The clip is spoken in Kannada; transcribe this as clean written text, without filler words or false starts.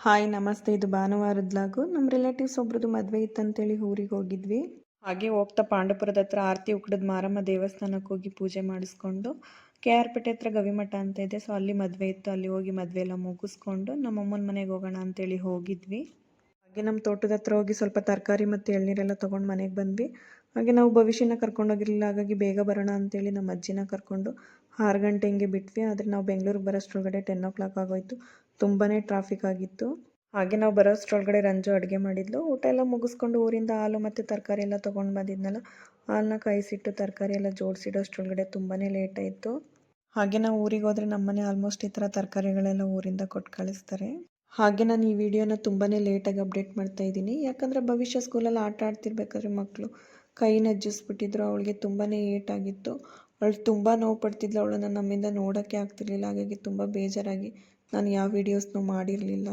ಹಾಯ್ ನಮಸ್ತೆ. ಇದು ಭಾನುವಾರದ ಲಾಗು. ನಮ್ಮ ರಿಲೇಟಿವ್ಸ್ ಒಬ್ರದ್ದು ಮದುವೆ ಇತ್ತಂತೇಳಿ ಊರಿಗೆ ಹೋಗಿದ್ವಿ. ಹಾಗೆ ಹೋಗ್ತಾ ಪಾಂಡವಪುರದ ಹತ್ರ ಆರತಿ ಉಕ್ಕಡದ ಮಾರಮ್ಮ ದೇವಸ್ಥಾನಕ್ಕೆ ಹೋಗಿ ಪೂಜೆ ಮಾಡಿಸ್ಕೊಂಡು KR ಪೇಟೆ ಹತ್ರ ಗವಿಮಠ ಅಂತ ಇದೆ, ಸೊ ಅಲ್ಲಿ ಮದುವೆ ಇತ್ತು. ಅಲ್ಲಿ ಹೋಗಿ ಮದುವೆ ಎಲ್ಲ ಮುಗಿಸ್ಕೊಂಡು ನಮ್ಮ ಅಮ್ಮನ ಮನೆಗೆ ಹೋಗೋಣ ಅಂತೇಳಿ ಹೋಗಿದ್ವಿ. ಹಾಗೆ ನಮ್ಮ ತೋಟದ ಹತ್ರ ಹೋಗಿ ಸ್ವಲ್ಪ ತರಕಾರಿ ಮತ್ತು ಎಳ್ನೀರೆಲ್ಲ ತೊಗೊಂಡು ಮನೆಗೆ ಬಂದ್ವಿ. ಹಾಗೆ ನಾವು ಭವಿಷ್ಯನ ಕರ್ಕೊಂಡೋಗಿರಲಿಲ್ಲ, ಹಾಗಾಗಿ ಬೇಗ ಬರೋಣ ಅಂತೇಳಿ ನಮ್ಮ ಅಜ್ಜಿನ ಕರ್ಕೊಂಡು 6 ಗಂಟೆ ಹಿಂಗೆ ಬಿಟ್ವಿ. ಆದರೆ ನಾವು ಬೆಂಗಳೂರಿಗೆ ಬರೋಷ್ಟರೊಳಗಡೆ 10 o'clock ಆಗೋಯ್ತು. ತುಂಬಾ ಟ್ರಾಫಿಕ್ ಆಗಿತ್ತು. ಹಾಗೆ ನಾವು ಬರೋಷ್ಟರೊಳಗಡೆ ರಂಜು ಅಡುಗೆ ಮಾಡಿದ್ಲು. ಊಟ ಎಲ್ಲ ಮುಗಿಸ್ಕೊಂಡು ಊರಿಂದ ಹಾಲು ಮತ್ತು ತರಕಾರಿ ಎಲ್ಲ ತೊಗೊಂಡು ಬಂದಿದ್ನಲ್ಲ, ಹಾಲನ್ನ ಕಾಯಿಸಿಟ್ಟು ತರಕಾರಿ ಎಲ್ಲ ಜೋಡಿಸಿಡೋಷ್ಟರೊಳಗಡೆ ತುಂಬಾ ಲೇಟ್ ಆಯಿತು. ಹಾಗೆ ನಾವು ಊರಿಗೆ ಹೋದರೆ ನಮ್ಮನೆ ಆಲ್ಮೋಸ್ಟ್ ಈ ಥರ ತರಕಾರಿಗಳೆಲ್ಲ ಊರಿಂದ ಕೊಟ್ಟು ಕಳಿಸ್ತಾರೆ. ಹಾಗೆ ನಾನು ಈ ವಿಡಿಯೋನ ತುಂಬಾ ಲೇಟಾಗಿ ಅಪ್ಡೇಟ್ ಮಾಡ್ತಾ ಇದ್ದೀನಿ, ಯಾಕಂದರೆ ಭವಿಷ್ಯ ಸ್ಕೂಲಲ್ಲಿ ಆಟ ಆಡ್ತಿರ್ಬೇಕಾದ್ರೆ ಮಕ್ಕಳು ಕೈನ ಅಜ್ಜಿಸ್ಬಿಟ್ಟಿದ್ರು. ಅವಳಿಗೆ ತುಂಬಾ ಏಟಾಗಿತ್ತು. ಅವಳು ತುಂಬ ನೋವು ಪಡ್ತಿದ್ಲು. ಅವಳನ್ನು ನಮ್ಮಿಂದ ನೋಡೋಕ್ಕೆ ಆಗ್ತಿರ್ಲಿಲ್ಲ. ಹಾಗಾಗಿ ತುಂಬ ಬೇಜಾರಾಗಿ ನಾನು ಯಾವ ವೀಡಿಯೋಸ್ನೂ ಮಾಡಿರಲಿಲ್ಲ.